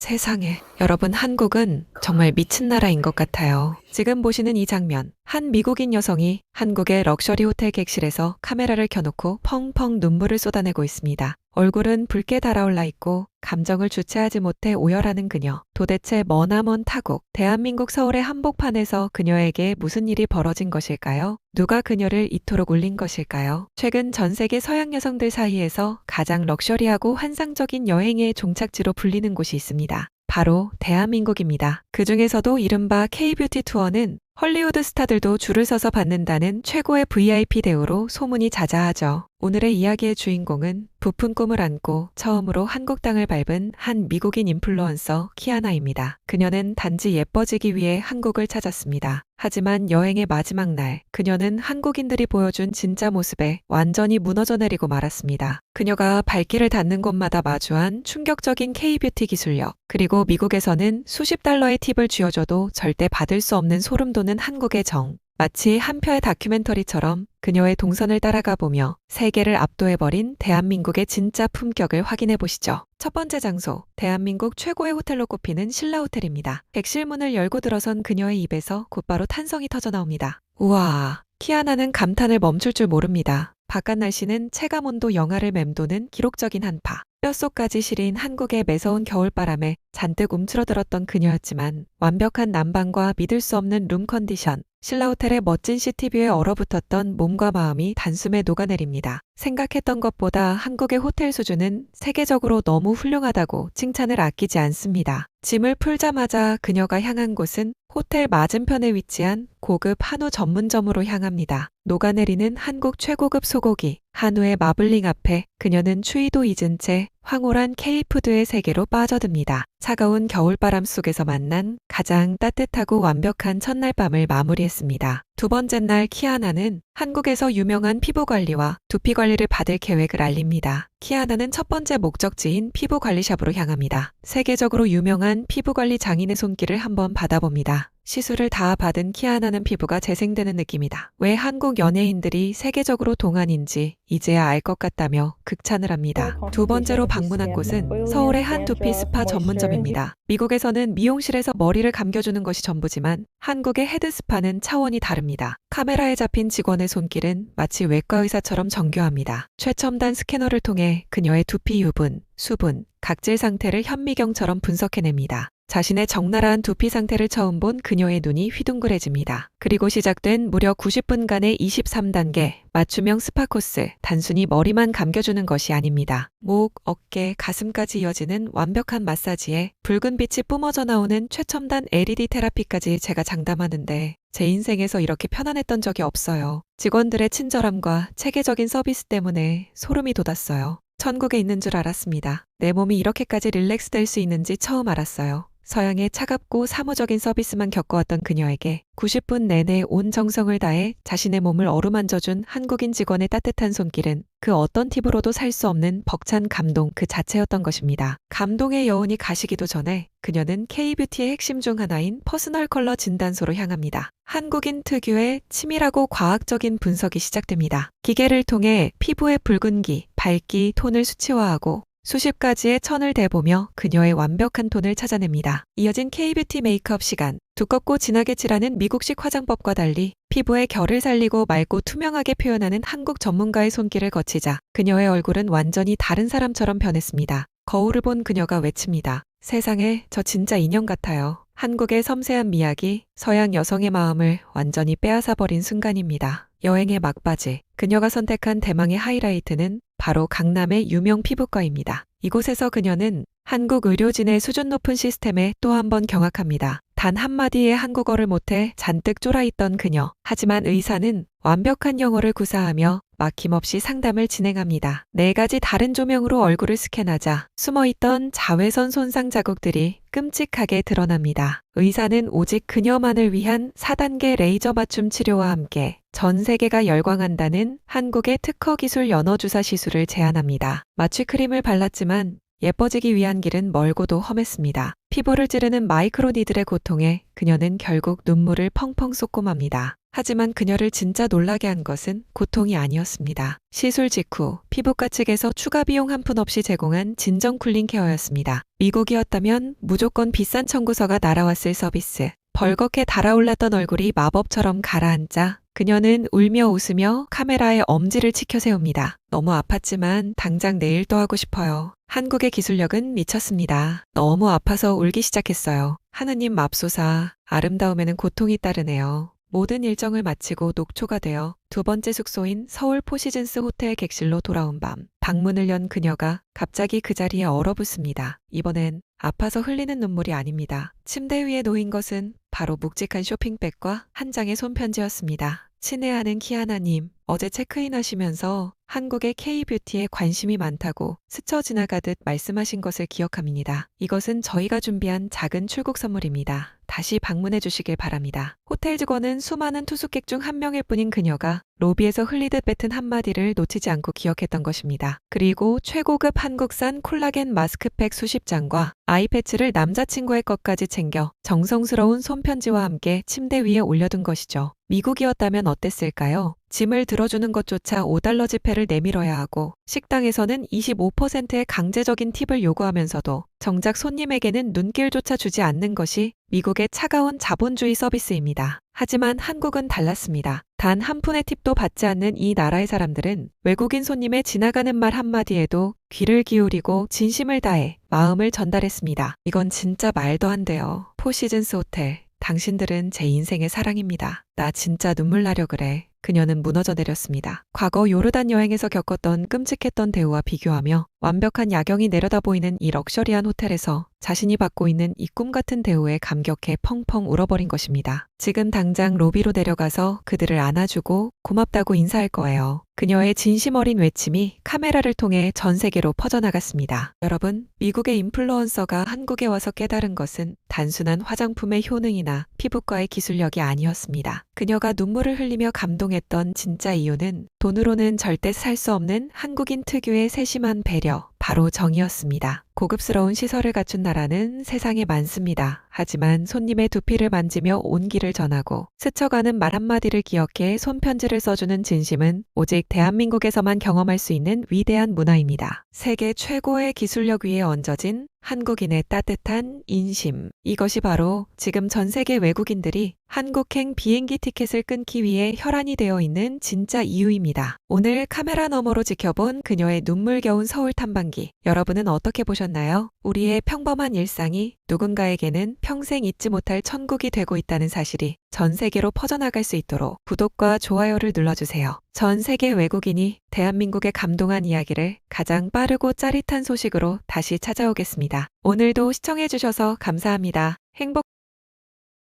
세상에, 여러분 한국은 정말 미친 나라인 것 같아요. 지금 보시는 이 장면, 한 미국인 여성이 한국의 럭셔리 호텔 객실에서 카메라를 켜놓고 펑펑 눈물을 쏟아내고 있습니다. 얼굴은 붉게 달아올라 있고 감정을 주체하지 못해 오열하는 그녀. 도대체 머나먼 타국, 대한민국 서울의 한복판에서 그녀에게 무슨 일이 벌어진 것일까요? 누가 그녀를 이토록 울린 것일까요? 최근 전 세계 서양 여성들 사이에서 가장 럭셔리하고 환상적인 여행의 종착지로 불리는 곳이 있습니다. 바로 대한민국입니다. 그 중에서도 이른바 K뷰티 투어는 헐리우드 스타들도 줄을 서서 받는다는 최고의 VIP 대우로 소문이 자자하죠. 오늘의 이야기의 주인공은 부푼 꿈을 안고 처음으로 한국 땅을 밟은 한 미국인 인플루언서 키아나입니다. 그녀는 단지 예뻐지기 위해 한국을 찾았습니다. 하지만 여행의 마지막 날, 그녀는 한국인들이 보여준 진짜 모습에 완전히 무너져 내리고 말았습니다. 그녀가 발길을 닿는 곳마다 마주한 충격적인 K뷰티 기술력, 그리고 미국에서는 수십 달러의 팁을 쥐어줘도 절대 받을 수 없는 소름 돋는 한국의 정. 마치 한 편의 다큐멘터리처럼 그녀의 동선을 따라가 보며 세계를 압도해버린 대한민국의 진짜 품격을 확인해 보시죠. 첫 번째 장소, 대한민국 최고의 호텔로 꼽히는 신라 호텔입니다. 객실 문을 열고 들어선 그녀의 입에서 곧바로 탄성이 터져 나옵니다. 우와, 키아나는 감탄을 멈출 줄 모릅니다. 바깥 날씨는 체감온도 영하를 맴도는 기록적인 한파. 뼛속까지 시린 한국의 매서운 겨울바람에 잔뜩 움츠러들었던 그녀였지만 완벽한 난방과 믿을 수 없는 룸 컨디션, 신라 호텔의 멋진 시티뷰에 얼어붙었던 몸과 마음이 단숨에 녹아내립니다. 생각했던 것보다 한국의 호텔 수준은 세계적으로 너무 훌륭하다고 칭찬을 아끼지 않습니다. 짐을 풀자마자 그녀가 향한 곳은 호텔 맞은편에 위치한 고급 한우 전문점으로 향합니다. 녹아내리는 한국 최고급 소고기, 한우의 마블링 앞에 그녀는 추위도 잊은 채 황홀한 K푸드의 세계로 빠져듭니다. 차가운 겨울바람 속에서 만난 가장 따뜻하고 완벽한 첫날 밤을 마무리했습니다. 두 번째 날 키아나는 한국에서 유명한 피부 관리와 두피 관리를 받을 계획을 알립니다. 키아나는 첫 번째 목적지인 피부 관리샵으로 향합니다. 세계적으로 유명한 피부 관리 장인의 손길을 한번 받아봅니다. 시술을 다 받은 키아나는 피부가 재생되는 느낌이다. 왜 한국 연예인들이 세계적으로 동안인지 이제야 알 것 같다며 극찬을 합니다. 두 번째로 방문한 곳은 서울의 한 두피 스파 전문점입니다. 미국에서는 미용실에서 머리를 감겨주는 것이 전부지만 한국의 헤드스파는 차원이 다릅니다. 카메라에 잡힌 직원의 손길은 마치 외과 의사처럼 정교합니다. 최첨단 스캐너를 통해 그녀의 두피 유분, 수분, 각질 상태를 현미경처럼 분석해냅니다. 자신의 적나라한 두피 상태를 처음 본 그녀의 눈이 휘둥그레집니다. 그리고 시작된 무려 90분간의 23단계 맞춤형 스파 코스, 단순히 머리만 감겨주는 것이 아닙니다. 목, 어깨, 가슴까지 이어지는 완벽한 마사지에 붉은 빛이 뿜어져 나오는 최첨단 LED 테라피까지 제가 장담하는데 제 인생에서 이렇게 편안했던 적이 없어요. 직원들의 친절함과 체계적인 서비스 때문에 소름이 돋았어요. 천국에 있는 줄 알았습니다. 내 몸이 이렇게까지 릴렉스 될 수 있는지 처음 알았어요. 서양의 차갑고 사무적인 서비스만 겪어왔던 그녀에게 90분 내내 온 정성을 다해 자신의 몸을 어루만져준 한국인 직원의 따뜻한 손길은 그 어떤 팁으로도 살 수 없는 벅찬 감동 그 자체였던 것입니다. 감동의 여운이 가시기도 전에 그녀는 K뷰티의 핵심 중 하나인 퍼스널 컬러 진단소로 향합니다. 한국인 특유의 치밀하고 과학적인 분석이 시작됩니다. 기계를 통해 피부의 붉은기, 밝기, 톤을 수치화하고 수십 가지의 천을 대보며 그녀의 완벽한 톤을 찾아냅니다. 이어진 K뷰티 메이크업 시간. 두껍고 진하게 칠하는 미국식 화장법과 달리 피부의 결을 살리고 맑고 투명하게 표현하는 한국 전문가의 손길을 거치자 그녀의 얼굴은 완전히 다른 사람처럼 변했습니다. 거울을 본 그녀가 외칩니다. 세상에, 저 진짜 인형 같아요. 한국의 섬세한 미학이 서양 여성의 마음을 완전히 빼앗아버린 순간입니다. 여행의 막바지, 그녀가 선택한 대망의 하이라이트는 바로 강남의 유명 피부과입니다. 이곳에서 그녀는 한국 의료진의 수준 높은 시스템에 또 한 번 경악합니다. 단 한마디의 한국어를 못해 잔뜩 쫄아있던 그녀. 하지만 의사는 완벽한 영어를 구사하며 막힘없이 상담을 진행합니다. 4가지 다른 조명으로 얼굴을 스캔하자 숨어있던 자외선 손상 자국들이 끔찍하게 드러납니다. 의사는 오직 그녀만을 위한 4단계 레이저 맞춤 치료와 함께 전 세계가 열광한다는 한국의 특허 기술 연어주사 시술을 제안합니다. 마취 크림을 발랐지만 예뻐지기 위한 길은 멀고도 험했습니다. 피부를 찌르는 마이크로 니들의 고통에 그녀는 결국 눈물을 펑펑 쏟고 맙니다. 하지만 그녀를 진짜 놀라게 한 것은 고통이 아니었습니다. 시술 직후 피부과 측에서 추가 비용 한 푼 없이 제공한 진정 쿨링 케어였습니다. 미국이었다면 무조건 비싼 청구서가 날아왔을 서비스. 벌겋게 달아올랐던 얼굴이 마법처럼 가라앉자 그녀는 울며 웃으며 카메라에 엄지를 치켜 세웁니다. 너무 아팠지만 당장 내일도 하고 싶어요. 한국의 기술력은 미쳤습니다. 너무 아파서 울기 시작했어요. 하느님 맙소사, 아름다움에는 고통이 따르네요. 모든 일정을 마치고 녹초가 되어 두 번째 숙소인 서울 포시즌스 호텔 객실로 돌아온 밤, 방문을 연 그녀가 갑자기 그 자리에 얼어붙습니다. 이번엔 아파서 흘리는 눈물이 아닙니다. 침대 위에 놓인 것은 바로 묵직한 쇼핑백과 한 장의 손편지였습니다. 친애하는 키아나님, 어제 체크인 하시면서 한국의 K-뷰티에 관심이 많다고 스쳐 지나가듯 말씀하신 것을 기억합니다. 이것은 저희가 준비한 작은 출국 선물입니다. 다시 방문해 주시길 바랍니다. 호텔 직원은 수많은 투숙객 중 한 명일 뿐인 그녀가 로비에서 흘리듯 뱉은 한마디를 놓치지 않고 기억했던 것입니다. 그리고 최고급 한국산 콜라겐 마스크팩 수십 장과 아이패치를 남자친구의 것까지 챙겨 정성스러운 손편지와 함께 침대 위에 올려둔 것이죠. 미국이었다면 어땠을까요? 짐을 들어주는 것조차 $5 지폐를 내밀어야 하고 식당에서는 25%의 강제적인 팁을 요구하면서도 정작 손님에게는 눈길조차 주지 않는 것이 미국의 차가운 자본주의 서비스입니다. 하지만 한국은 달랐습니다. 단 한 푼의 팁도 받지 않는 이 나라의 사람들은 외국인 손님의 지나가는 말 한마디에도 귀를 기울이고 진심을 다해 마음을 전달했습니다. 이건 진짜 말도 안 돼요. 포시즌스 호텔, 당신들은 제 인생의 사랑입니다. 나 진짜 눈물 나려 그래. 그녀는 무너져 내렸습니다. 과거 요르단 여행에서 겪었던 끔찍했던 대우와 비교하며 완벽한 야경이 내려다 보이는 이 럭셔리한 호텔에서 자신이 받고 있는 이 꿈 같은 대우에 감격해 펑펑 울어버린 것입니다. 지금 당장 로비로 내려가서 그들을 안아주고 고맙다고 인사할 거예요. 그녀의 진심 어린 외침이 카메라를 통해 전 세계로 퍼져나갔습니다. 여러분, 미국의 인플루언서가 한국에 와서 깨달은 것은 단순한 화장품의 효능이나 피부과의 기술력이 아니었습니다. 그녀가 눈물을 흘리며 감동했던 진짜 이유는 돈으로는 절대 살 수 없는 한국인 특유의 세심한 배려, 바로 정이었습니다. 고급스러운 시설을 갖춘 나라는 세상에 많습니다. 하지만 손님의 두피를 만지며 온기를 전하고 스쳐가는 말 한마디를 기억해 손편지를 써주는 진심은 오직 대한민국에서만 경험할 수 있는 위대한 문화입니다. 세계 최고의 기술력 위에 얹어진 한국인의 따뜻한 인심. 이것이 바로 지금 전 세계 외국인들이 한국행 비행기 티켓을 끊기 위해 혈안이 되어 있는 진짜 이유입니다. 오늘 카메라 너머로 지켜본 그녀의 눈물겨운 서울 탐방기. 여러분은 어떻게 보셨나요? 우리의 평범한 일상이 누군가에게는 평생 잊지 못할 천국이 되고 있다는 사실이 전 세계로 퍼져나갈 수 있도록 구독과 좋아요를 눌러주세요. 전 세계 외국인이 대한민국에 감동한 이야기를 가장 빠르고 짜릿한 소식으로 다시 찾아오겠습니다. 오늘도 시청해주셔서 감사합니다. 행복